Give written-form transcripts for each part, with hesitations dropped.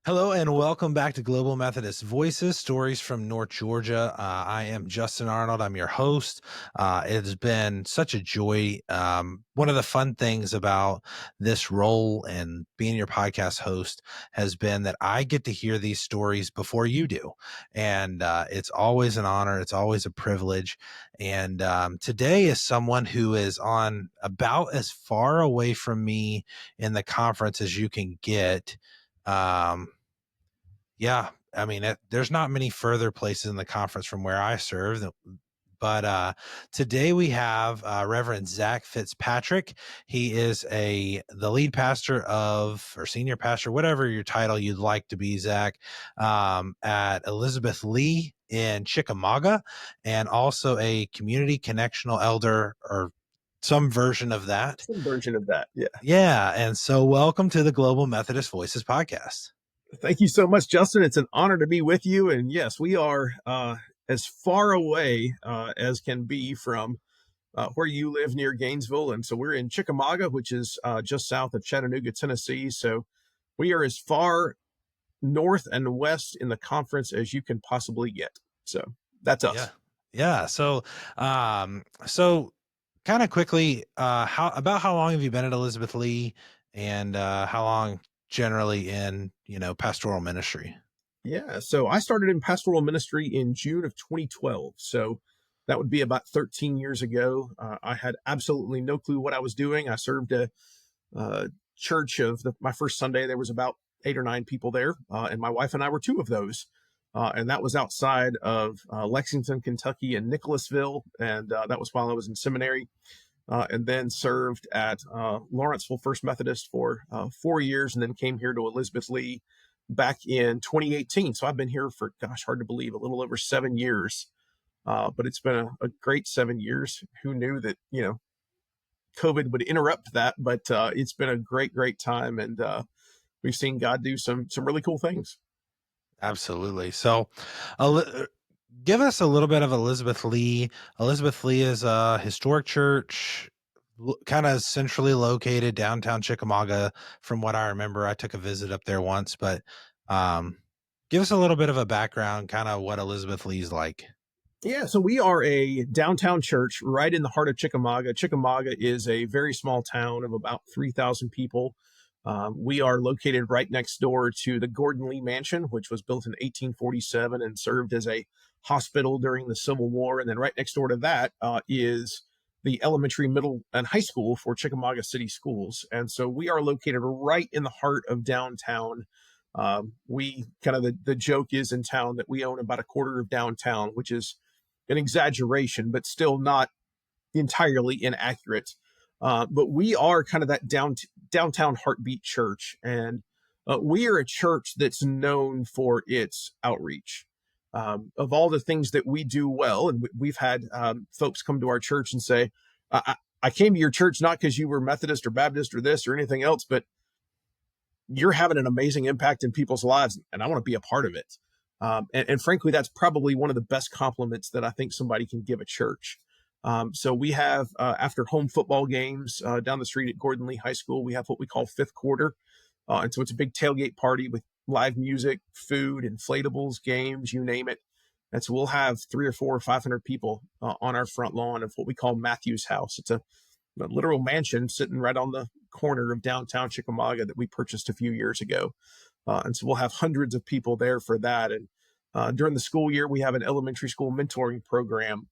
Hello and welcome back to Global Methodist Voices, stories from North Georgia. I am Justin Arnold. I'm your host. It has been such a joy. One of the fun things about this role and being your podcast host has been that I get to hear these stories before you do. And it's always an honor. It's always a privilege. And today is someone who is on about as far away from me in the conference as you can get. Um, yeah, I mean, there's not many further places in the conference from where I serve, but today we have Reverend Zach Fitzpatrick. He is the lead pastor of, or senior pastor, whatever your title you'd like to be, Zach, at Elizabeth Lee in Chickamauga, and also a community connectional elder or some version of that. Some version of that. Yeah. Yeah, and so welcome to the Global Methodist Voices podcast. Thank you so much, Justin. It's an honor to be with you. And yes, we are as far away as can be from where you live near Gainesville. And so we're in Chickamauga, which is just south of Chattanooga, Tennessee. So we are as far north and west in the conference as you can possibly get. So that's Yeah. us. Yeah. So kind of quickly, how long have you been at Elizabeth Lee, and how long generally in, pastoral ministry? Yeah. So I started in pastoral ministry in June of 2012. So that would be about 13 years ago. I had absolutely no clue what I was doing. I served a church of my first Sunday. There was about 8 or 9 people there, and my wife and I were 2 of those. And that was outside of Lexington, Kentucky, and Nicholasville. And that was while I was in seminary. And then served at Lawrenceville First Methodist for 4 years, and then came here to Elizabeth Lee back in 2018. So I've been here for, gosh, hard to believe, a little over 7 years. But it's been a great 7 years. Who knew that, COVID would interrupt that? But it's been a great, great time. And we've seen God do some really cool things. Absolutely. So, give us a little bit of Elizabeth Lee. Elizabeth Lee is a historic church, kind of centrally located downtown Chickamauga. From what I remember, I took a visit up there once, but give us a little bit of a background, kind of what Elizabeth Lee's like. Yeah, so we are a downtown church right in the heart of Chickamauga. Chickamauga is a very small town of about 3,000 people. We are located right next door to the Gordon Lee Mansion, which was built in 1847 and served as a hospital during the Civil War. And then right next door to that is the elementary, middle, and high school for Chickamauga City Schools. And so we are located right in the heart of downtown. We kind of the joke is in town that we own about a quarter of downtown, which is an exaggeration, but still not entirely inaccurate. But we are kind of that downtown heartbeat church. And we are a church that's known for its outreach. Of all the things that we do well, and we've had folks come to our church and say, I came to your church not because you were Methodist or Baptist or this or anything else, but you're having an amazing impact in people's lives, and I want to be a part of it. And frankly, that's probably one of the best compliments that I think somebody can give a church. So we have, after home football games down the street at Gordon Lee High School, we have what we call fifth quarter. And so it's a big tailgate party with live music, food, inflatables, games, you name it. And so we'll have 300 or 400 or 500 people on our front lawn of what we call Matthew's house. It's a literal mansion sitting right on the corner of downtown Chickamauga that we purchased a few years ago. And so we'll have hundreds of people there for that. And during the school year, we have an elementary school mentoring program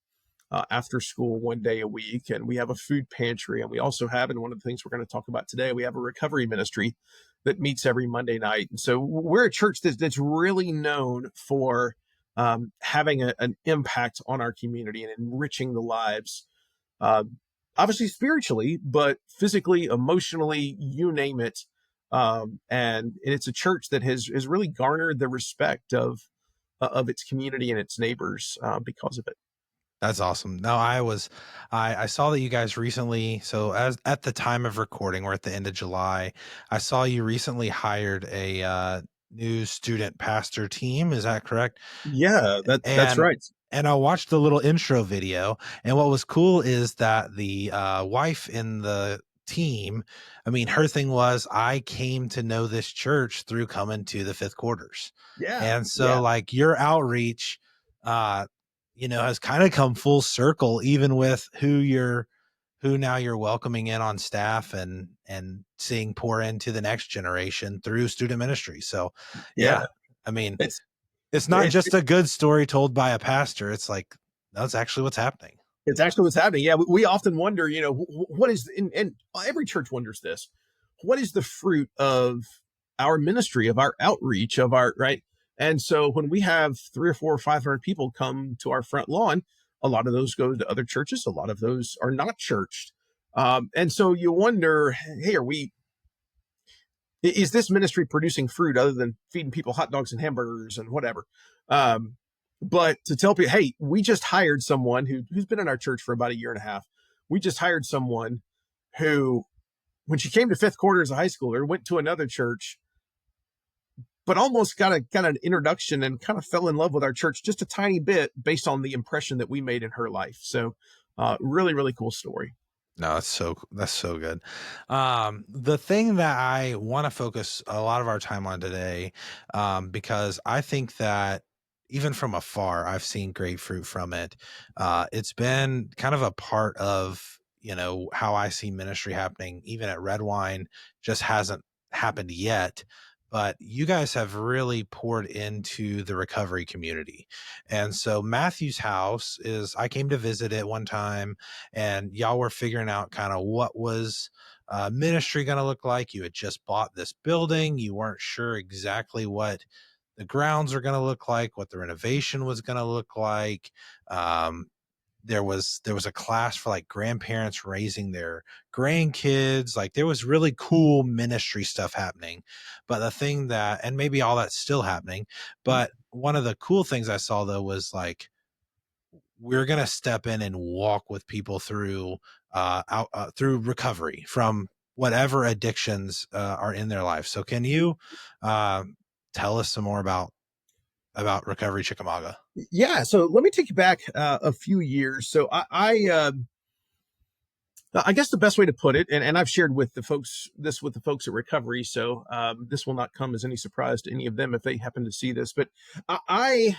after school 1 day a week. And we have a food pantry. And we also have, and one of the things we're going to talk about today, we have a recovery ministry that meets every Monday night. And so we're a church that's really known for having an impact on our community and enriching the lives, obviously spiritually, but physically, emotionally, you name it. And it's a church that has really garnered the respect of its community and its neighbors because of it. That's awesome. No, I saw that you guys recently, so as at the time of recording, we're at the end of July, I saw you recently hired a new student pastor team. Is that correct? Yeah, that's And right. I watched the little intro video, and what was cool is that the wife in the team. I mean, her thing was, I came to know this church through coming to the fifth quarters. Yeah. And so Yeah. like your outreach, uh, has kind of come full circle, even with who now you're welcoming in on staff and seeing pour into the next generation through student ministry. So Yeah. yeah, I mean, It's, it's not it's, just a good story told by a pastor. It's like, that's actually what's happening. It's actually what's happening. Yeah, we often wonder, what is, and every church wonders this, what is the fruit of our ministry, of our outreach, of our, right? And so when we have 300 or 400 or 500 people come to our front lawn, a lot of those go to other churches. A lot of those are not churched. And so you wonder, hey, is this ministry producing fruit other than feeding people hot dogs and hamburgers and whatever? Um, but to tell people, hey, we just hired someone who's been in our church for about a year and a half. We just hired someone who, when she came to fifth quarter as a high schooler, went to another church, but almost got an introduction and kind of fell in love with our church just a tiny bit based on the impression that we made in her life. So really, really cool story. No, that's so good. The thing that I want to focus a lot of our time on today, because I think that even from afar, I've seen great fruit from it. It's been kind of a part of, how I see ministry happening, even at Red Wine, just hasn't happened yet. But you guys have really poured into the recovery community. And so Matthew's house I came to visit it one time, and y'all were figuring out kind of what was ministry going to look like. You had just bought this building. You weren't sure exactly what the grounds are going to look like, what the renovation was going to look like. Um, there was a class for like grandparents raising their grandkids. Like there was really cool ministry stuff happening. But the thing that, and maybe all that's still happening, but one of the cool things I saw though was like, we're going to step in and walk with people through through recovery from whatever addictions are in their life. So can you uh, tell us some more about Recovery Chickamauga? Yeah. So let me take you back a few years. So I guess the best way to put it, and I've shared with the folks with the folks at Recovery, so this will not come as any surprise to any of them if they happen to see this. But I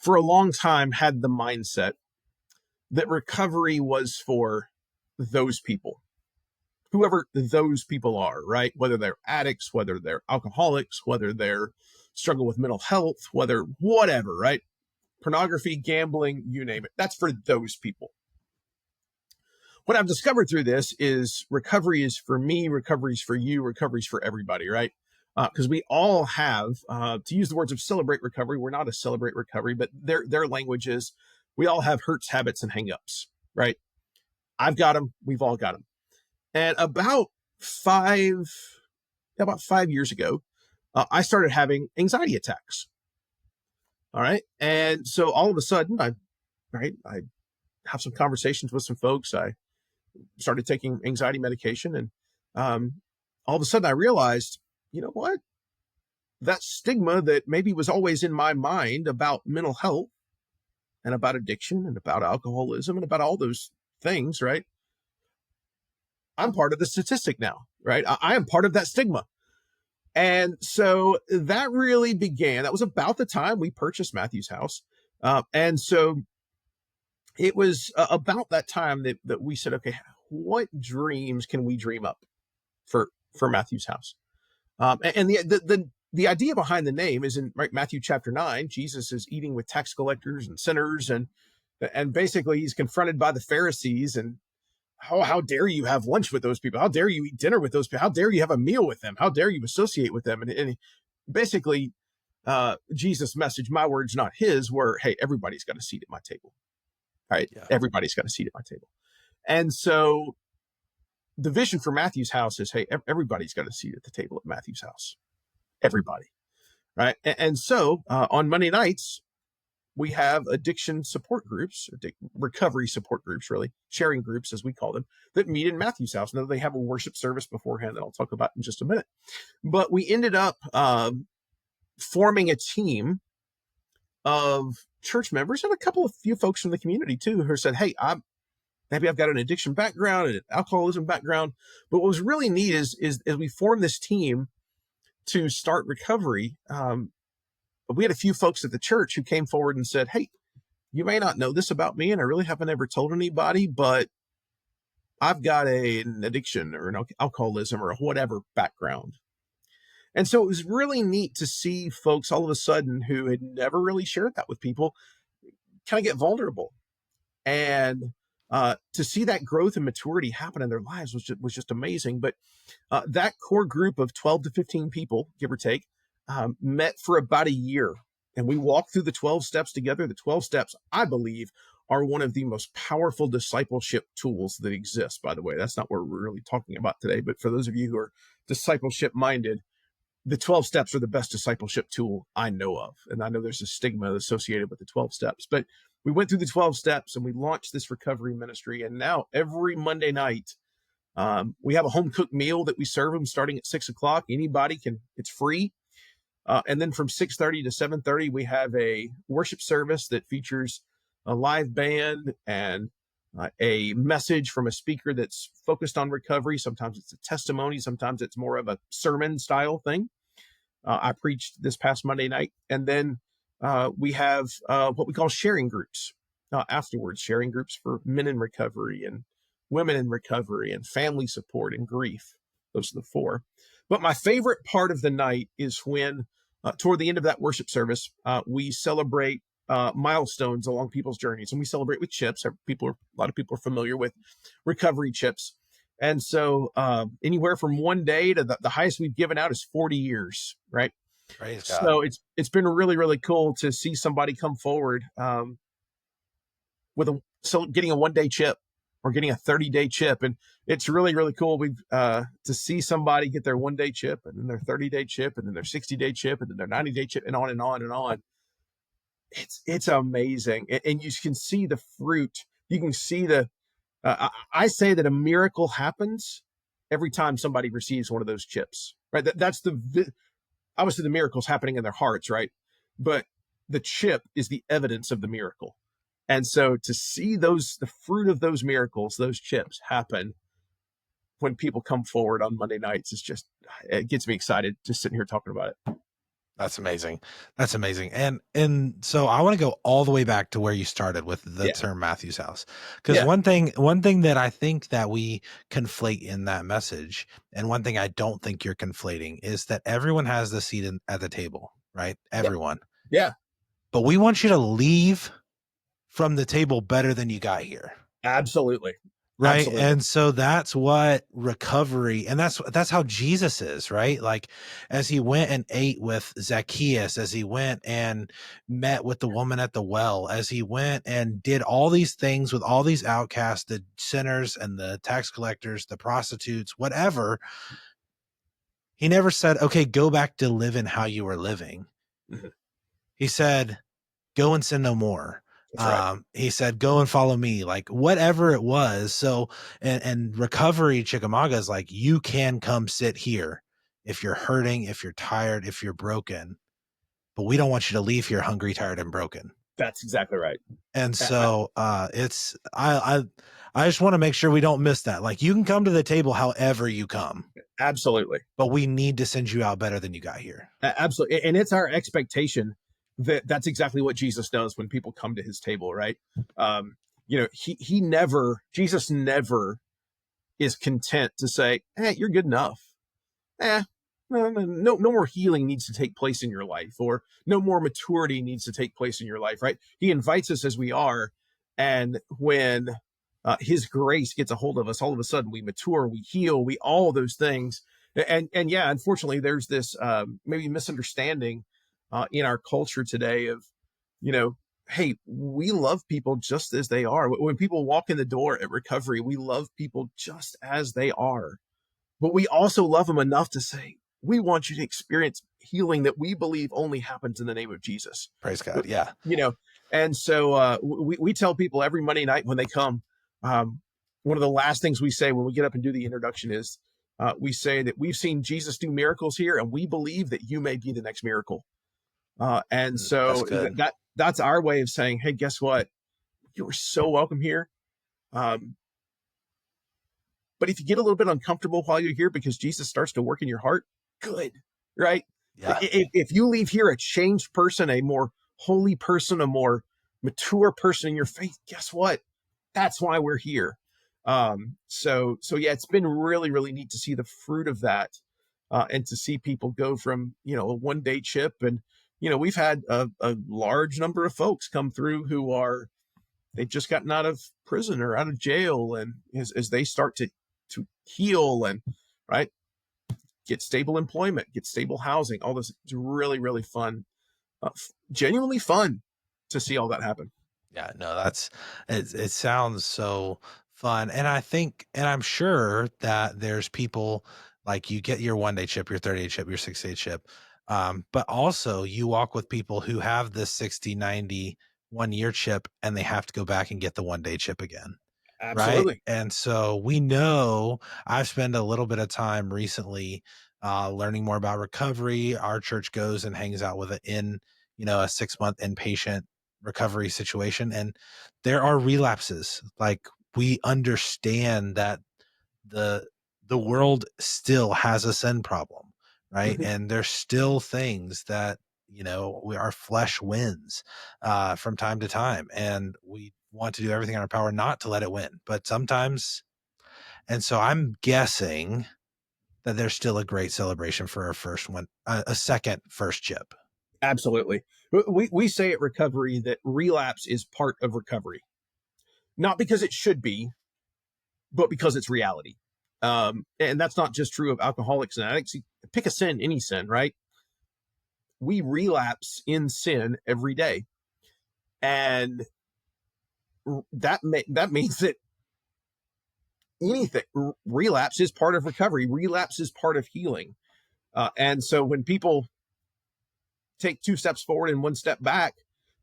for a long time, had the mindset that recovery was for those people, whoever those people are, right? Whether they're addicts, whether they're alcoholics, whether they're struggle with mental health, whether whatever, right? Pornography, gambling, you name it. That's for those people. What I've discovered through this is recovery is for me, recovery is for you, recovery is for everybody, right? Because we all have, to use the words of Celebrate Recovery, we're not a Celebrate Recovery, but their language is we all have hurts, habits, and hangups, right? I've got them. We've all got them. And about 5 years ago, I started having anxiety attacks. All right. And so all of a sudden, I have some conversations with some folks. I started taking anxiety medication. And all of a sudden I realized, you know what? That stigma that maybe was always in my mind about mental health and about addiction and about alcoholism and about all those things, right? I'm part of the statistic now, right? I am part of that stigma. And so that really began. That was about the time we purchased Matthew's house. And so it was about that time that we said, okay, what dreams can we dream up for Matthew's house? And the idea behind the name is in right Matthew chapter 9. Jesus is eating with tax collectors and sinners, and basically he's confronted by the Pharisees and how dare you have lunch with those people? How dare you eat dinner with those people? How dare you have a meal with them? How dare you associate with them? And basically, Jesus' message, my words, not his, were, hey, everybody's got a seat at my table. All right. Yeah. Everybody's got a seat at my table. And so the vision for Matthew's house is, hey, everybody's got a seat at the table at Matthew's house. Everybody. Right. And so on Monday nights, we have addiction support groups, recovery support groups, really, sharing groups, as we call them, that meet in Matthew's house. Now, they have a worship service beforehand that I'll talk about in just a minute. But we ended up forming a team of church members and few folks from the community, too, who said, hey, maybe I've got an addiction background and an alcoholism background. But what was really neat is as we formed this team to start recovery, we had a few folks at the church who came forward and said, "Hey, you may not know this about me, and I really haven't ever told anybody, but I've got an addiction or an alcoholism or whatever background." And so it was really neat to see folks all of a sudden who had never really shared that with people kind of get vulnerable. And to see that growth and maturity happen in their lives was just amazing. But that core group of 12 to 15 people, give or take, met for about a year. And we walked through the 12 steps together. The 12 steps, I believe, are one of the most powerful discipleship tools that exist, by the way. That's not what we're really talking about today. But for those of you who are discipleship minded, the 12 steps are the best discipleship tool I know of. And I know there's a stigma associated with the 12 steps, but we went through the 12 steps and we launched this recovery ministry. And now every Monday night, we have a home cooked meal that we serve them starting at 6 o'clock. Anybody can, it's free. And then from 6:30 to 7:30, we have a worship service that features a live band and a message from a speaker that's focused on recovery. Sometimes it's a testimony. Sometimes it's more of a sermon style thing. I preached this past Monday night. And then we have what we call sharing groups afterwards, sharing groups for men in recovery and women in recovery and family support and grief. Those are the four. But my favorite part of the night is when toward the end of that worship service, we celebrate milestones along people's journeys, and we celebrate with chips. A lot of people are familiar with recovery chips, and so anywhere from one day to the highest we've given out is 40 years, right? Praise God. So it's been really, really cool to see somebody come forward with getting a 1-day chip or getting a 30-day chip, and it's really, really cool. We've to see somebody get their 1-day chip and then their 30-day chip and then their 60-day chip and then their 90-day chip and on and on and on. It's amazing, and you can see the fruit. You can see I say that a miracle happens every time somebody receives one of those chips, right? That's obviously the miracle's happening in their hearts, right? But the chip is the evidence of the miracle. And so to see the fruit of those miracles, those chips happen when people come forward on Monday nights, it gets me excited just sitting here talking about it. That's amazing. That's amazing. And so I want to go all the way back to where you started with the term Matthew's house. Because one thing that I think that we conflate in that message, and one thing I don't think you're conflating, is that everyone has the seat at the table, right? Everyone. Yeah. But we want you to leave from the table better than you got here. Absolutely. Right. Absolutely. And so that's what recovery, and that's how Jesus is, right? Like as he went and ate with Zacchaeus, as he went and met with the woman at the well, as he went and did all these things with all these outcasts, the sinners and the tax collectors, the prostitutes, whatever. He never said, okay, go back to living how you were living. Mm-hmm. He said, go and sin no more. Right. He said, go and follow me, like whatever it was. So, and Recovery Chickamauga is like, you can come sit here if you're hurting, if you're tired, if you're broken, but we don't want you to leave here hungry, tired, and broken. That's exactly right. And so, I just want to make sure we don't miss that. Like you can come to the table however you come. Absolutely. But we need to send you out better than you got here. Absolutely. And it's our expectation that's exactly what Jesus does when people come to his table, right? Jesus never is content to say, hey, you're good enough. No more healing needs to take place in your life, or no more maturity needs to take place in your life, right? He invites us as we are. And when his grace gets a hold of us, all of a sudden we mature, we heal, all those things. And yeah, unfortunately, there's this maybe misunderstanding in our culture today of, hey, we love people just as they are. When people walk in the door at recovery, we love people just as they are. But we also love them enough to say, we want you to experience healing that we believe only happens in the name of Jesus. Praise God. Yeah. And so we tell people every Monday night when they come, one of the last things we say when we get up and do the introduction is we say that we've seen Jesus do miracles here, and we believe that you may be the next miracle. And so that's our way of saying, hey, guess what? You are so welcome here. But if you get a little bit uncomfortable while you're here because Jesus starts to work in your heart, good, right? Yeah. If you leave here a changed person, a more holy person, a more mature person in your faith, guess what? That's why we're here. So yeah, it's been really, really neat to see the fruit of that, and to see people go from, a 1 day chip. And, we've had a large number of folks come through who they've just gotten out of prison or out of jail. And as they start to heal and, right, get stable employment, get stable housing, all this, it's really, really fun, genuinely fun to see all that happen. Yeah, no, it sounds so fun. And I think, and I'm sure that there's people like you get your 1 day chip, your 30-day chip, your 6 day chip. But also you walk with people who have this 60, 90, 1 year chip and they have to go back and get the 1 day chip again. Right. Absolutely. And so we know I've spent a little bit of time recently learning more about recovery. Our church goes and hangs out with it in, a 6 month inpatient recovery situation. And there are relapses. Like we understand that the the world still has a sin problem, right? Mhm. And there's still things that our flesh wins from time to time, and we want to do everything in our power not to let it win. But sometimes, and so I'm guessing that there's still a great celebration for our first one, a second first chip. Absolutely. We say at Recovery that relapse is part of recovery, not because it should be, but because it's reality. And that's not just true of alcoholics and addicts. Pick a sin, any sin, right? We relapse in sin every day. And that means that anything, relapse is part of recovery. Relapse is part of healing. And so when people take 2 steps forward and 1 step back,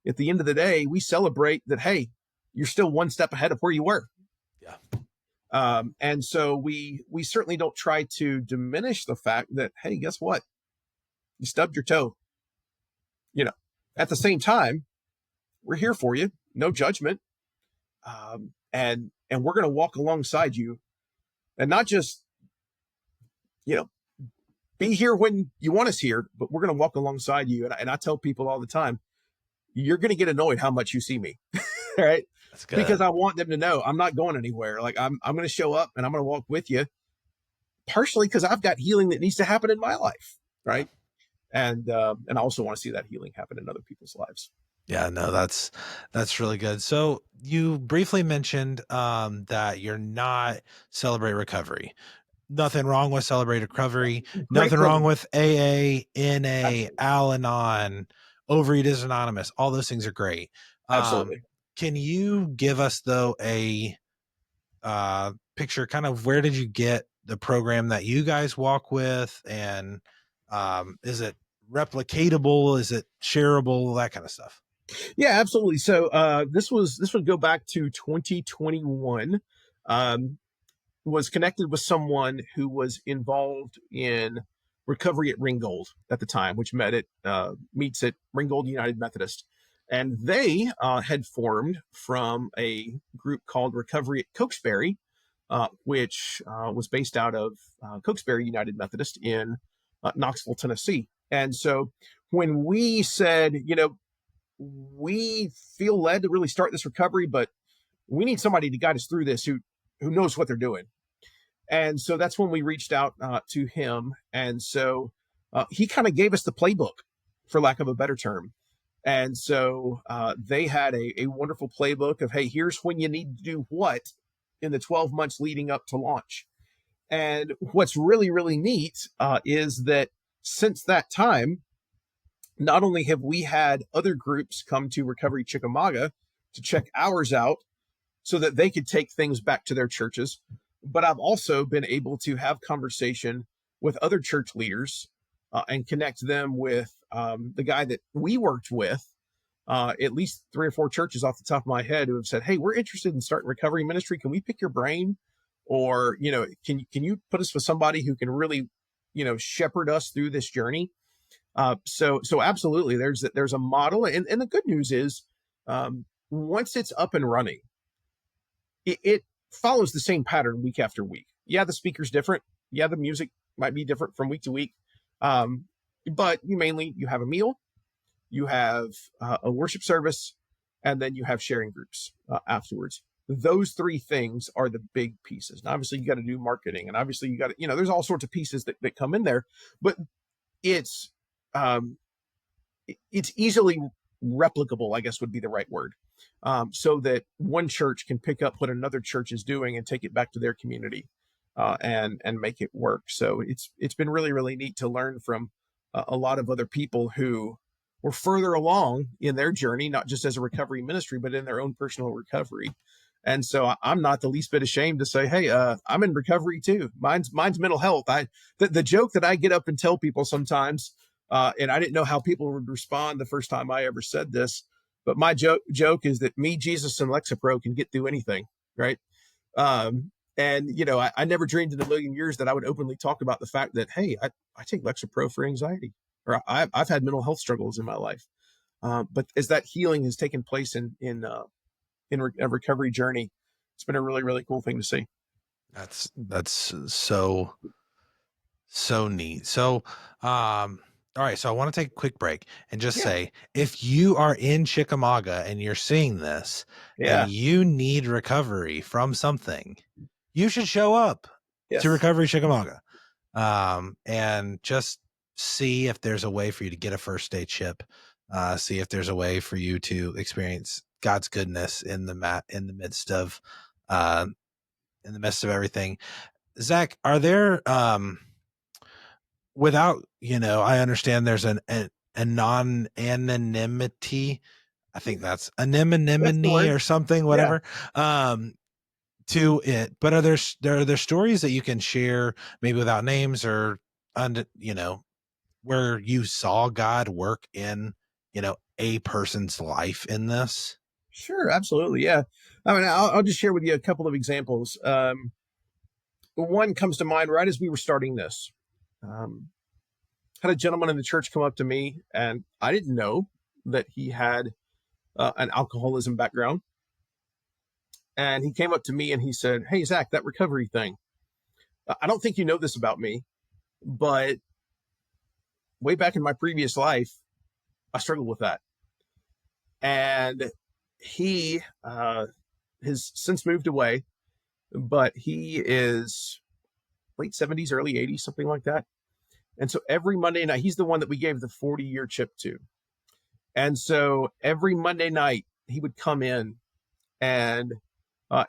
at the end of the day, we celebrate that, hey, you're still 1 step ahead of where you were. Yeah. And so we certainly don't try to diminish the fact that, hey, guess what? You stubbed your toe. At the same time, we're here for you, no judgment, and we're going to walk alongside you, and not just you know be here when you want us here, but we're going to walk alongside you. And I tell people all the time, you're going to get annoyed how much you see me, right? That's Because good. I want them to know I'm not going anywhere. Like I'm going to show up and I'm going to walk with you, partially because I've got healing that needs to happen in my life, Yeah. right? And I also want to see that healing happen in other people's lives. Yeah, no, that's really good. So you briefly mentioned that you're not Celebrate Recovery. Nothing wrong with Celebrate Recovery. Great Nothing wrong program. with AA, NA, Absolutely. Al-Anon, Overeaters Anonymous. All those things are great. Absolutely. Can you give us though a picture, kind of where did you get the program that you guys walk with, and is it replicatable? Is it shareable? That kind of stuff. Yeah, absolutely. So this would go back to 2021. Um, was connected with someone who was involved in recovery at Ringgold at the time, which meets at Ringgold United Methodist, and they had formed from a group called Recovery at Cokesbury, which was based out of Cokesbury United Methodist in Knoxville, Tennessee. And so when we said, we feel led to really start this recovery, but we need somebody to guide us through this who knows what they're doing. And so that's when we reached out to him. And so he kind of gave us the playbook, for lack of a better term. And so they had a wonderful playbook of, hey, here's when you need to do what in the 12 months leading up to launch. And what's really, really neat is that since that time, not only have we had other groups come to Recovery Chickamauga to check ours out so that they could take things back to their churches, but I've also been able to have conversation with other church leaders and connect them with the guy that we worked with, at least 3 or 4 churches off the top of my head, who have said, hey, we're interested in starting recovery ministry. Can we pick your brain? Or, can you put us with somebody who can really, shepherd us through this journey? So absolutely, there's a model, and the good news is, once it's up and running, it follows the same pattern week after week. Yeah, the speaker's different. Yeah, the music might be different from week to week. Um, but you have a meal, you have a worship service, and then you have sharing groups afterwards. Those three things are the big pieces. And obviously, you got to do marketing, and obviously, you got to, there's all sorts of pieces that come in there, but it's um, it's easily replicable, I guess would be the right word, so that one church can pick up what another church is doing and take it back to their community, and make it work. So it's been really really neat to learn from a lot of other people who were further along in their journey, not just as a recovery ministry, but in their own personal recovery. And so I'm not the least bit ashamed to say, hey, I'm in recovery too. Mine's mental health. The joke that I get up and tell people sometimes, and I didn't know how people would respond the first time I ever said this, but my joke is that me, Jesus, and Lexapro can get through anything, right? And I never dreamed in a million years that I would openly talk about the fact that, hey, I take Lexapro for anxiety, or I've had mental health struggles in my life. But as that healing has taken place a recovery journey, it's been a really really cool thing to see. That's so neat. So, all right. So I want to take a quick break and just Yeah, say, if you are in Chickamauga and you're seeing this and yeah, you need recovery from something, you should show up to yes, Recovery Chickamauga, and just see if there's a way for you to get a first aid chip. See if there's a way for you to experience God's goodness in the midst of, uh, in the midst of everything. Zach, are there, without, I understand there's a non-anonymity. I think that's that's the anonymity word. or something, Yeah, whatever, to it. But are there stories that you can share, maybe without names, or, where you saw God work in, a person's life in this? sure, absolutely, yeah. I mean, I'll just share with you a couple of examples. One comes to mind right as we were starting this. Um, had a gentleman in the church come up to me, and I didn't know that he had an alcoholism background. And he came up to me and he said, "Hey, Zach, that recovery thing. I don't think you know this about me, but way back in my previous life, I struggled with that." And he has since moved away, but he is late 70s, early 80s, something like that. And so every Monday night, he's the one that we gave the 40-year chip to. And so every Monday night, he would come in, and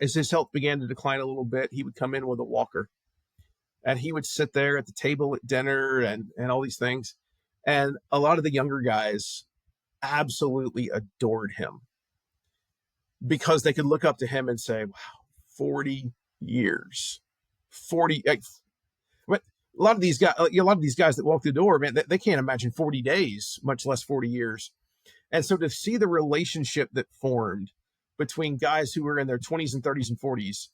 as his health began to decline a little bit, he would come in with a walker, and he would sit there at the table at dinner and all these things. And a lot of the younger guys absolutely adored him because they could look up to him and say, wow, 40 years, 40. But a lot of these guys that walk the door, man, they can't imagine 40 days, much less 40 years. And so to see the relationship that formed between guys who were in their 20s and 30s and 40s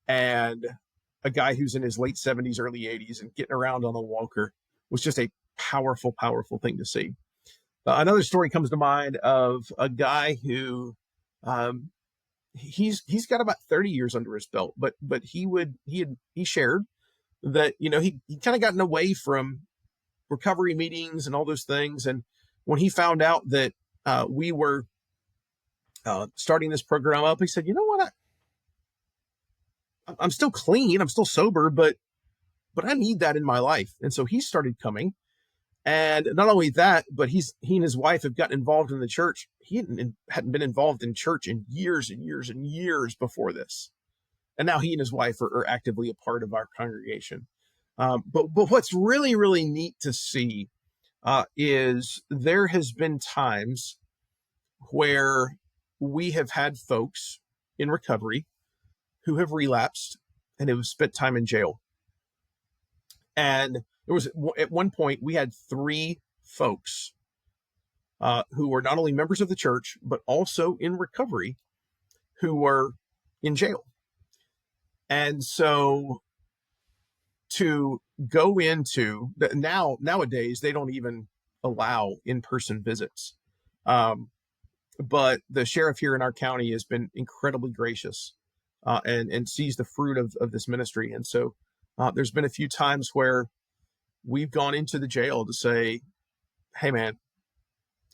and a guy who's in his late 70s, early 80s and getting around on a walker was just a powerful, powerful thing to see. Another story comes to mind of a guy who um, he's got about 30 years under his belt, but he shared that he kind of gotten away from recovery meetings and all those things, and when he found out that we were starting this program up, he said, "You know what? I'm still clean, I'm still sober, but I need that in my life." And so he started coming. And not only that, but he and his wife have gotten involved in the church. He hadn't been involved in church in years and years and years before this. And now he and his wife are actively a part of our congregation. But what's really, really neat to see is there has been times where we have had folks in recovery who have relapsed and have spent time in jail. And there was at one point we had three folks who were not only members of the church but also in recovery who were in jail. And so to go into nowadays they don't even allow in-person visits. But the sheriff here in our county has been incredibly gracious and sees the fruit of this ministry. And so there's been a few times where we've gone into the jail to say, hey, man,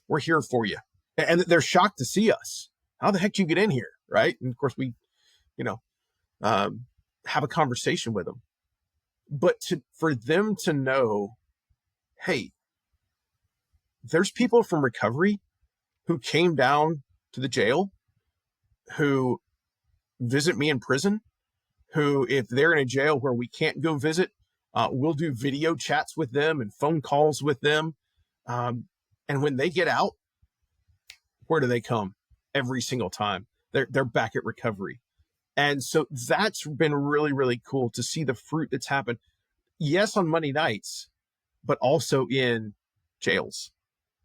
we're here for you. And they're shocked to see us. How the heck do you get in here? Right. And of course, we, you know, have a conversation with them. But for them to know, hey, there's people from recovery who came down to the jail, who visit me in prison, who, if they're in a jail where we can't go visit, we'll do video chats with them and phone calls with them. And when they get out, where do they come? Every single time. They're back at recovery. And so that's been really, really cool to see the fruit that's happened. Yes, on Monday nights, but also in jails.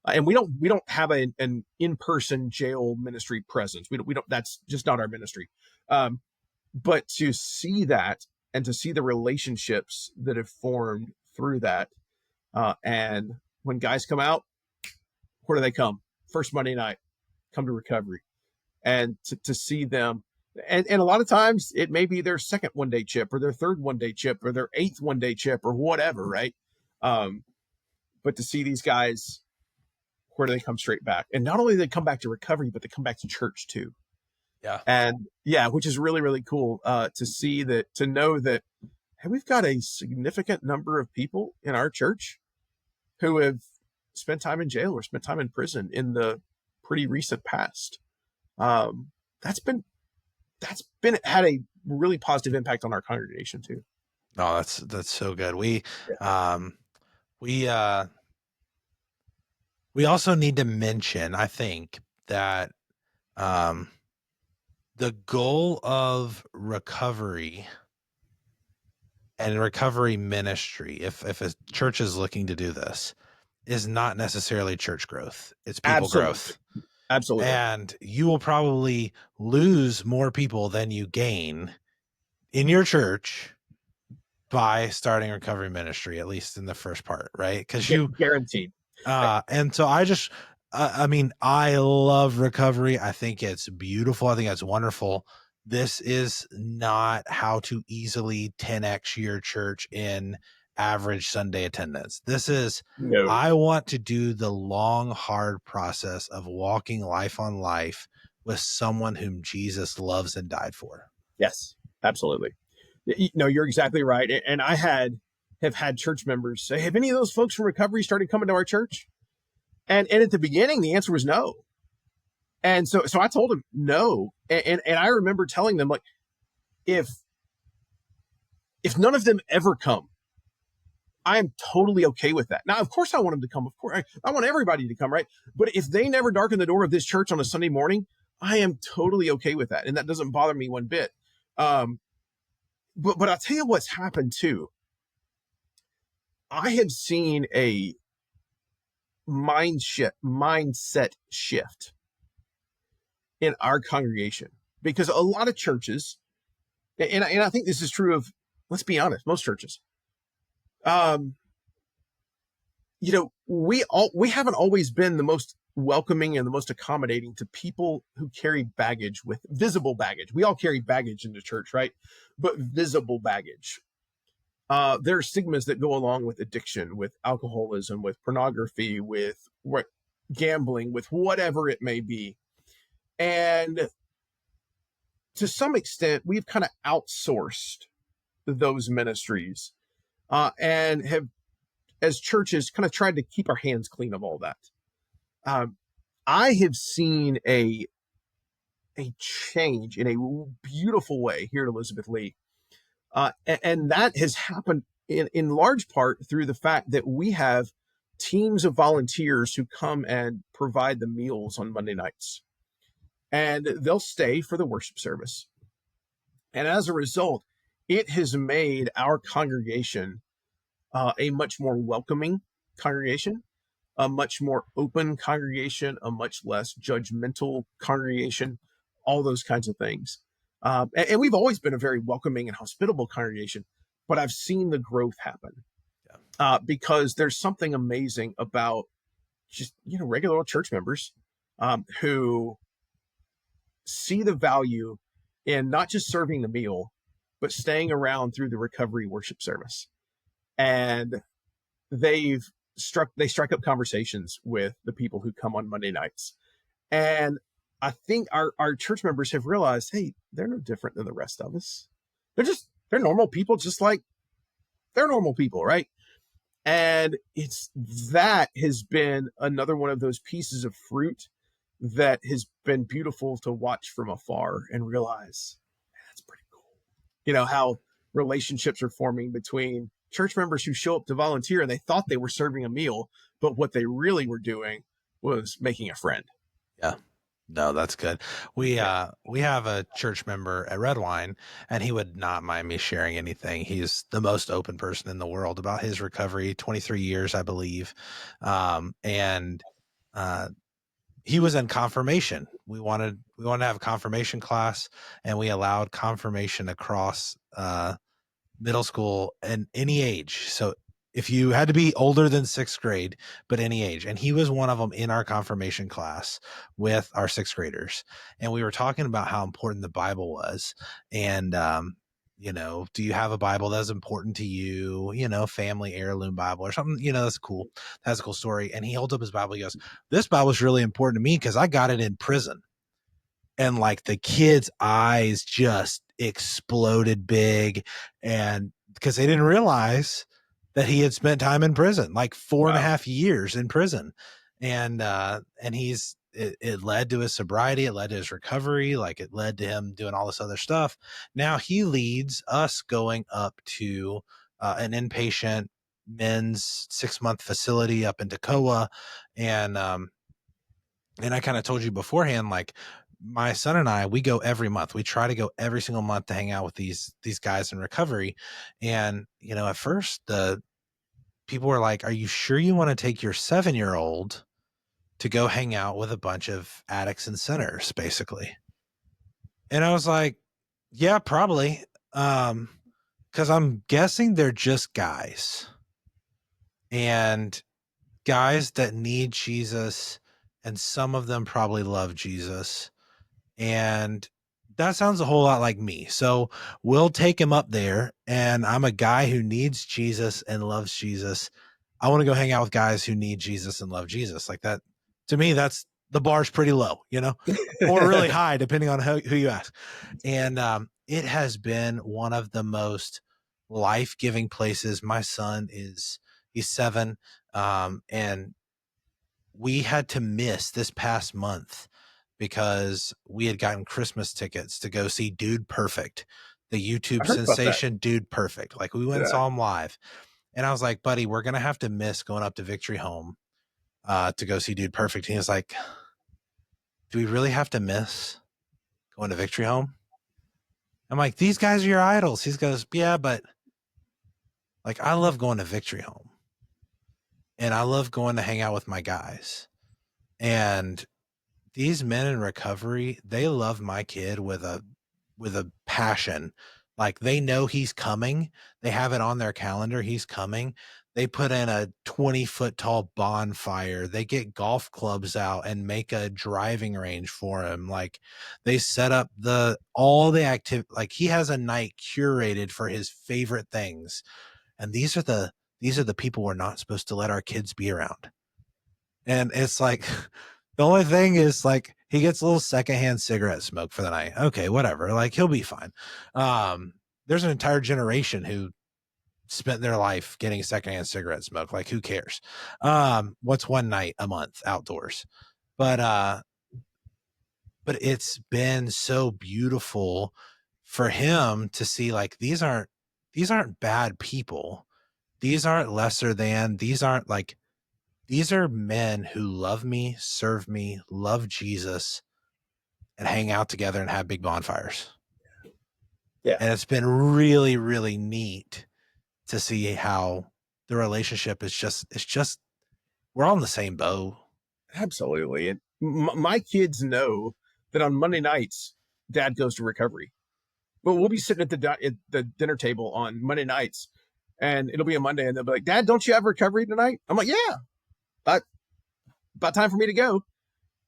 And we don't have an in-person jail ministry presence. We don't. That's just not our ministry. But to see that and to see the relationships that have formed through that, and when guys come out, where do they come? First Monday night, come to recovery, and to see them. And a lot of times it may be their second one-day chip or their third one-day chip or their eighth one-day chip or whatever, right? But to see these guys, where do they come straight back? And not only do they come back to recovery, but they come back to church too. Yeah. And yeah, which is really, really cool to see that, to know that, hey, we've got a significant number of people in our church who have spent time in jail or spent time in prison in the pretty recent past. That's had a really positive impact on our congregation too. No, that's so good. We also need to mention, I think, that the goal of recovery and recovery ministry, if a church is looking to do this, is not necessarily church growth. It's people growth. Absolutely. And you will probably lose more people than you gain in your church by starting recovery ministry, at least in the first part, right? Because you guaranteed. And so I mean, I love recovery. I think it's beautiful. I think it's wonderful. This is not how to easily 10x your church in average Sunday attendance. This is, no. I want to do the long, hard process of walking life on life with someone whom Jesus loves and died for. Yes, absolutely. No, you're exactly right. And I have had church members say, have any of those folks from recovery started coming to our church? And at the beginning, the answer was no. And so I told them no. And I remember telling them, like, if none of them ever come, I am totally okay with that. Now, of course, I want them to come. Of course, I want everybody to come, right? But if they never darken the door of this church on a Sunday morning, I am totally okay with that. And that doesn't bother me one bit. But I'll tell you what's happened too. I have seen a mindset shift in our congregation, because a lot of churches, and I think this is true of, let's be honest, most churches, we haven't always been the most welcoming and the most accommodating to people who carry baggage, with visible baggage. We all carry baggage into church, right? But visible baggage. There are stigmas that go along with addiction, with alcoholism, with pornography, with gambling, with whatever it may be. And to some extent, we've kind of outsourced those ministries and have, as churches, kind of tried to keep our hands clean of all that. I have seen a change in a beautiful way here at Elizabeth Lee. And that has happened in large part through the fact that we have teams of volunteers who come and provide the meals on Monday nights. And they'll stay for the worship service. And as a result, it has made our congregation a much more welcoming congregation, a much more open congregation, a much less judgmental congregation, all those kinds of things. And we've always been a very welcoming and hospitable congregation, but I've seen the growth happen because there's something amazing about just, regular old church members who see the value in not just serving the meal, but staying around through the recovery worship service. And they strike up conversations with the people who come on Monday nights. And I think our church members have realized, hey, they're no different than the rest of us. They're normal people, just like they're normal people, right? And it's that has been another one of those pieces of fruit that has been beautiful to watch from afar and realize that's pretty cool. How relationships are forming between church members who show up to volunteer and they thought they were serving a meal, but what they really were doing was making a friend. Yeah. No, that's good. Yeah. We have a church member at Red Wine, and he would not mind me sharing anything. He's the most open person in the world about his recovery, 23 years, I believe. And he was in confirmation. We wanted to have a confirmation class, and we allowed confirmation across middle school and any age. So if you had to be older than sixth grade, but any age. And he was one of them in our confirmation class with our sixth graders. And we were talking about how important the Bible was. And, do you have a Bible that's important to you? Family heirloom Bible or something, that's cool. That's a cool story. And he holds up his Bible. He goes, this Bible is really important to me because I got it in prison. And like the kid's eyes just exploded big, and because they didn't realize that he had spent time in prison, like 4.5 years in prison. And it led to his sobriety, it led to his recovery, like it led to him doing all this other stuff. Now he leads us going up to an inpatient men's 6-month facility up in Toccoa. And I kind of told you beforehand, like my son and I, we go every month. We try to go every single month to hang out with these guys in recovery. And, at first the people were like, are you sure you want to take your 7-year-old to go hang out with a bunch of addicts and sinners, basically? And I was like, yeah, probably. Cause I'm guessing they're just guys, and guys that need Jesus. And some of them probably love Jesus. And that sounds a whole lot like me. So we'll take him up there. And I'm a guy who needs Jesus and loves Jesus. I want to go hang out with guys who need Jesus and love Jesus. Like that, to me, that's the bar's pretty low, or really high, depending on who you ask. And it has been one of the most life-giving places. My son he's 7. And we had to miss this past month because we had gotten Christmas tickets to go see Dude Perfect, the YouTube sensation Dude Perfect. Like we went and saw him live. And I was like, buddy, we're going to have to miss going up to Victory Home to go see Dude Perfect. And he was like, do we really have to miss going to Victory Home? I'm like, these guys are your idols. He goes, yeah, but like I love going to Victory Home. And I love going to hang out with my guys. And these men in recovery, they love my kid with a passion. Like they know he's coming. They have it on their calendar. He's coming. They put in a 20-foot tall bonfire. They get golf clubs out and make a driving range for him. Like they set up all the activity. Like he has a night curated for his favorite things. And these are the people we're not supposed to let our kids be around. And it's like, the only thing is like he gets a little secondhand cigarette smoke for the night. Okay, whatever. Like he'll be fine. There's an entire generation who spent their life getting secondhand cigarette smoke. Like who cares? What's one night a month outdoors? But it's been so beautiful for him to see like these aren't bad people. These aren't lesser than. These are men who love me, serve me, love Jesus, and hang out together and have big bonfires. Yeah. And it's been really, really neat to see how the relationship is just we're all in the same boat. Absolutely. And my kids know that on Monday nights, Dad goes to recovery. But we'll be sitting at the dinner table on Monday nights, and it'll be a Monday, and they'll be like, Dad, don't you have recovery tonight? I'm like, yeah, about time for me to go.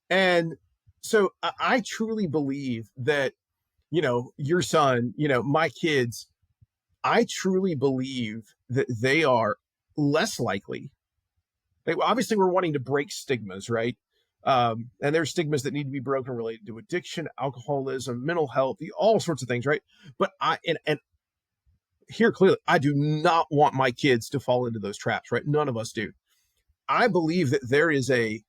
And so I truly believe that, your son, my kids, I truly believe that they are less likely. Obviously, we're wanting to break stigmas, right? And there's stigmas that need to be broken related to addiction, alcoholism, mental health, all sorts of things, right? But and here clearly, I do not want my kids to fall into those traps, right? None of us do. I believe that there is a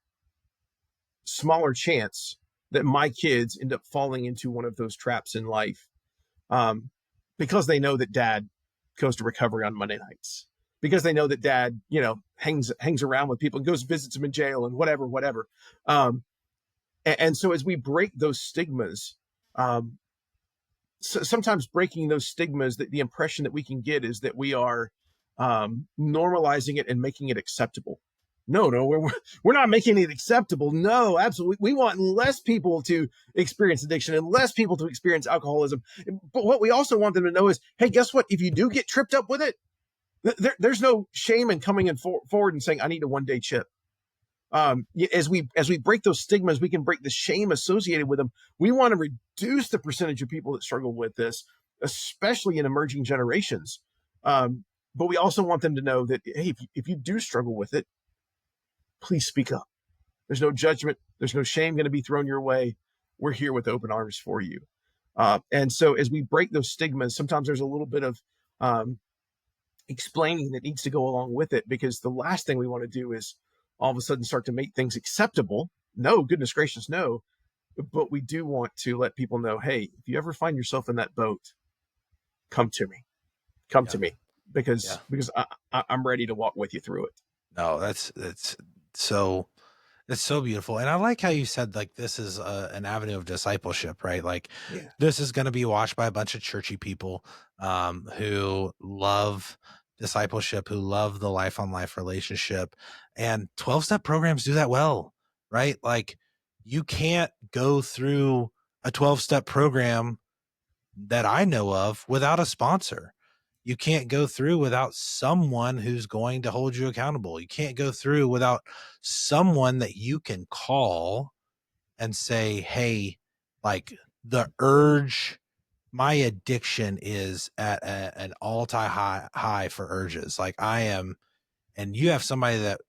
smaller chance that my kids end up falling into one of those traps in life, um, because they know that dad goes to recovery on Monday nights, because they know that dad, hangs around with people and goes visits them in jail and whatever. And so as we break those stigmas, um, sometimes breaking those stigmas, that the impression that we can get is that we are normalizing it and making it acceptable. No, we're not making it acceptable. No, absolutely. We want less people to experience addiction and less people to experience alcoholism. But what we also want them to know is, hey, guess what? If you do get tripped up with it, there's no shame in coming forward and saying, I need a 1-day chip. As we break those stigmas, we can break the shame associated with them. We want to reduce the percentage of people that struggle with this, especially in emerging generations. But we also want them to know that, hey, if you do struggle with it, please speak up. There's no judgment. There's no shame going to be thrown your way. We're here with open arms for you. And so as we break those stigmas, sometimes there's a little bit of explaining that needs to go along with it, because the last thing we want to do is all of a sudden start to make things acceptable. No, goodness gracious, no. But we do want to let people know, hey, if you ever find yourself in that boat, come to me. Come to me, because I'm ready to walk with you through it. No, that's so it's so beautiful. And I like how you said, like, this is an avenue of discipleship, right? Like, this is going to be watched by a bunch of churchy people who love discipleship, who love the life on life relationship. And 12-step programs do that well, right? Like, you can't go through a 12-step program that I know of without a sponsor. You can't go through without someone who's going to hold you accountable. You can't go through without someone that you can call and say, hey, like, the urge, my addiction is at an all-time high for urges. Like, I am, and you have somebody that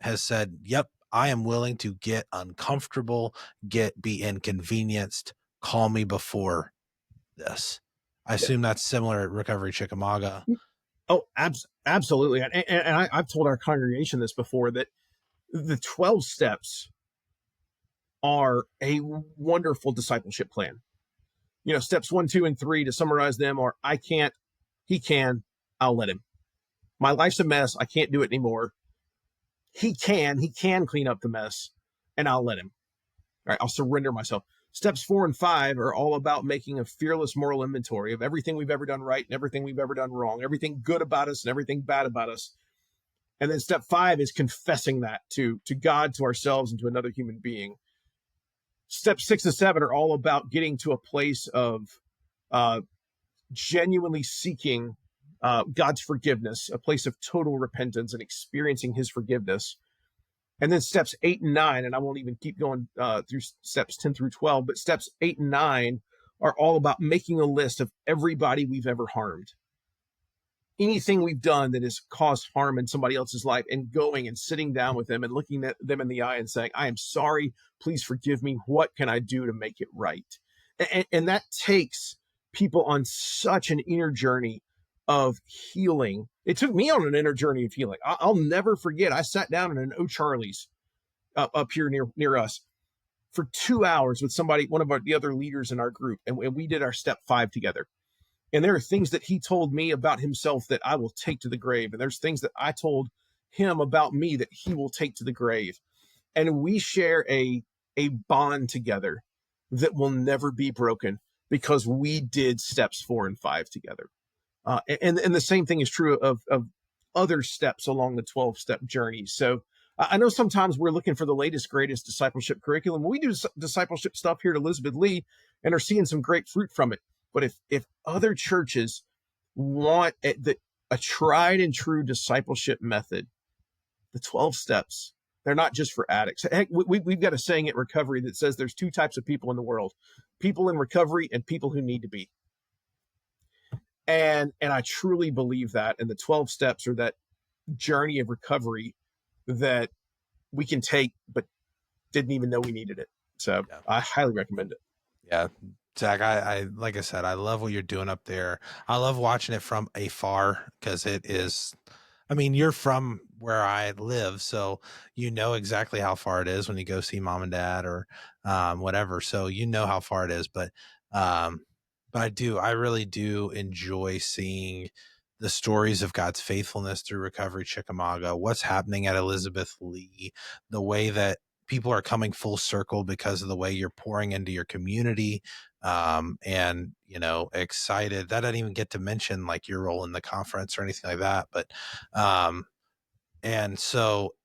has said, yep, I am willing to get uncomfortable, be inconvenienced, call me before this. I assume that's similar at Recovery Chickamauga. Oh, absolutely. And I've told our congregation this before, that the 12 steps are a wonderful discipleship plan. Steps 1, 2, and 3, to summarize them, are: I can't, he can, I'll let him. My life's a mess, I can't do it anymore. He can clean up the mess, and I'll let him. All right, I'll surrender myself. Steps 4 and 5 are all about making a fearless moral inventory of everything we've ever done right and everything we've ever done wrong, everything good about us and everything bad about us. And then step 5 is confessing that to God, to ourselves, and to another human being. Steps 6 and 7 are all about getting to a place of genuinely seeking God's forgiveness, a place of total repentance and experiencing his forgiveness. And then steps 8 and 9, and I won't even keep going through steps 10 through 12, but steps 8 and 9 are all about making a list of everybody we've ever harmed. Anything we've done that has caused harm in somebody else's life, and going and sitting down with them and looking at them in the eye and saying, I am sorry, please forgive me. What can I do to make it right? And that takes people on such an inner journey of healing. It took me on an inner journey of healing. I'll never forget. I sat down in an O'Charlie's up here near us for 2 hours with somebody, one of the other leaders in our group, and we did our step 5 together. And there are things that he told me about himself that I will take to the grave, and there's things that I told him about me that he will take to the grave. And we share a bond together that will never be broken, because we did steps 4 and 5 together. And the same thing is true of other steps along the 12-step journey. So I know sometimes we're looking for the latest, greatest discipleship curriculum. We do discipleship stuff here at Elizabeth Lee and are seeing some great fruit from it. But if other churches want a tried and true discipleship method, the 12 steps They're not just for addicts. Heck, we've got a saying at Recovery that says there's two types of people in the world: people in recovery and people who need to be. And I truly believe that. And the 12 steps are that journey of recovery that we can take, but didn't even know we needed it. So Yeah. I highly recommend it. Yeah. Zach, I like I said, I love what you're doing up there. I love watching it from afar because it is, I mean, you're from where I live, so you know exactly how far it is when you go see mom and dad or whatever. So you know how far it is, um, but I really do enjoy seeing the stories of God's faithfulness through Recovery Chickamauga, what's happening at Elizabeth Lee, the way that people are coming full circle because of the way you're pouring into your community, and excited that I didn't even get to mention like your role in the conference or anything like that, but um and so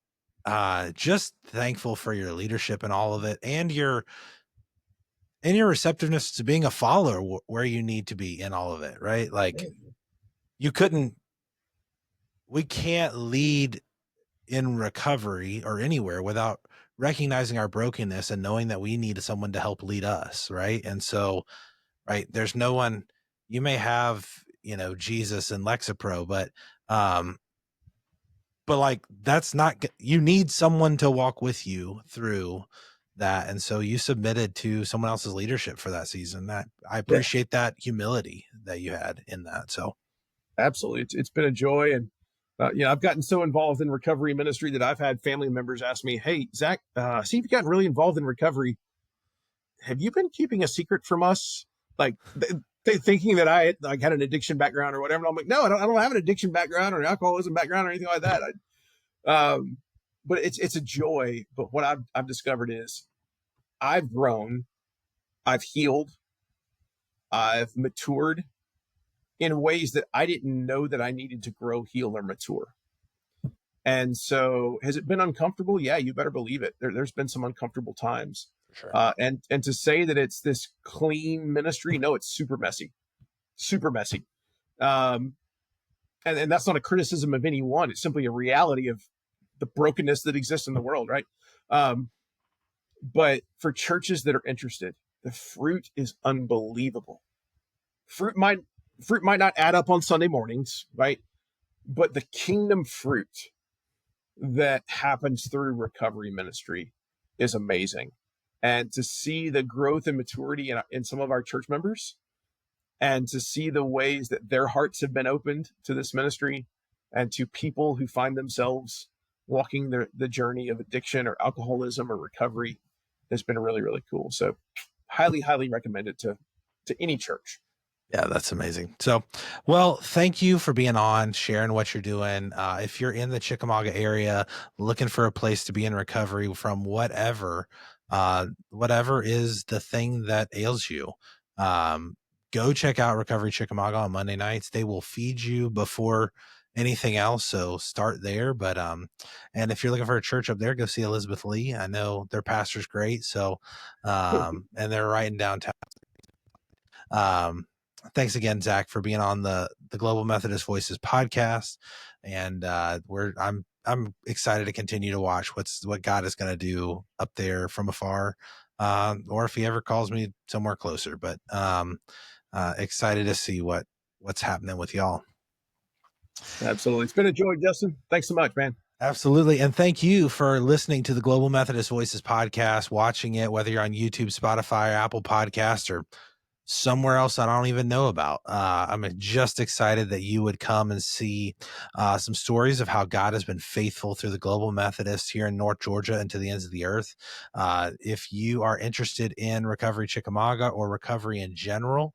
just thankful for your leadership and all of it, and your receptiveness to being a follower where you need to be in all of it, right? Like you couldn't we can't lead in recovery or anywhere without recognizing our brokenness and knowing that we need someone to help lead us, right? And so, right, there's no one. You may have Jesus and Lexapro, um but like that's not, you need someone to walk with you through that, and so you submitted to someone else's leadership for that season. That I Yeah, appreciate that humility that you had in that. So absolutely. It's been a joy. And, I've gotten so involved in recovery ministry that I've had family members ask me, "Hey, Zach, see, you've gotten really involved in recovery. Have you been keeping a secret from us?" Like, they thinking that I like had an addiction background or whatever. And I'm like, no, I don't have an addiction background or an alcoholism background or anything like that. But it's a joy. But what I've discovered is I've grown, I've healed, I've matured in ways that I didn't know that I needed to grow, heal, or mature. And so, has it been uncomfortable? Yeah, you better believe it. There's been some uncomfortable times. for sure. And to say that it's this clean ministry, no, it's super messy, super messy. Um, and that's not a criticism of anyone. It's simply a reality of the brokenness that exists in the world, right? Um, but for churches that are interested, the fruit is unbelievable. Fruit might fruit might not add up on Sunday mornings, right? But the kingdom fruit that happens through recovery ministry is amazing. And to see the growth and maturity in some of our church members, and to see the ways that their hearts have been opened to this ministry and to people who find themselves walking the journey of addiction or alcoholism or recovery has been really, really cool. So highly, highly recommend it to any church. Yeah, that's amazing. So, well, thank you for being on, sharing what you're doing. If you're in the Chickamauga area, looking for a place to be in recovery from whatever is the thing that ails you, um, go check out Recovery Chickamauga on Monday nights. They will feed you before anything else. So start there. And if you're looking for a church up there, go see Elizabeth Lee. I know their pastor's great. So, and they're right in downtown. Um, Thanks again, Zach, for being on the Global Methodist Voices podcast. And I'm excited to continue to watch what God is going to do up there from afar, or if He ever calls me somewhere closer. But excited to see what's happening with y'all. Absolutely. It's been a joy, Justin. Thanks so much, man. Absolutely. And thank you for listening to the Global Methodist Voices podcast, watching it, whether you're on YouTube, Spotify, or Apple Podcasts, or somewhere else I don't even know about. I'm just excited that you would come and see some stories of how God has been faithful through the Global Methodist here in North Georgia and to the ends of the earth. If you are interested in Recovery Chickamauga or recovery in general,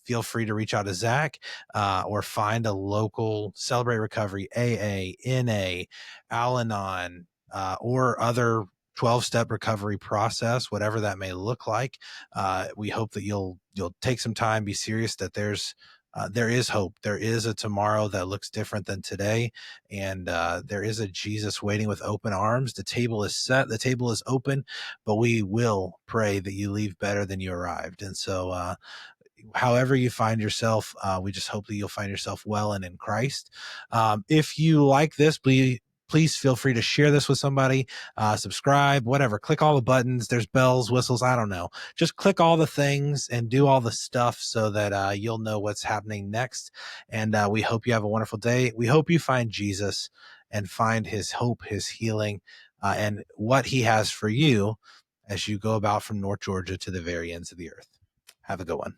feel free to reach out to Zach, or find a local Celebrate Recovery, AA, NA, Al-Anon, or other 12-step recovery process, whatever that may look like. We hope that you'll take some time, be serious, that there is hope. There is a tomorrow that looks different than today. And there is a Jesus waiting with open arms. The table is set, the table is open, but we will pray that you leave better than you arrived. And so, however you find yourself, we just hope that you'll find yourself well and in Christ. If you like this, please feel free to share this with somebody, subscribe, whatever. Click all the buttons. There's bells, whistles. I don't know. Just click all the things and do all the stuff so that you'll know what's happening next. And we hope you have a wonderful day. We hope you find Jesus and find his hope, his healing, and what he has for you as you go about from North Georgia to the very ends of the earth. Have a good one.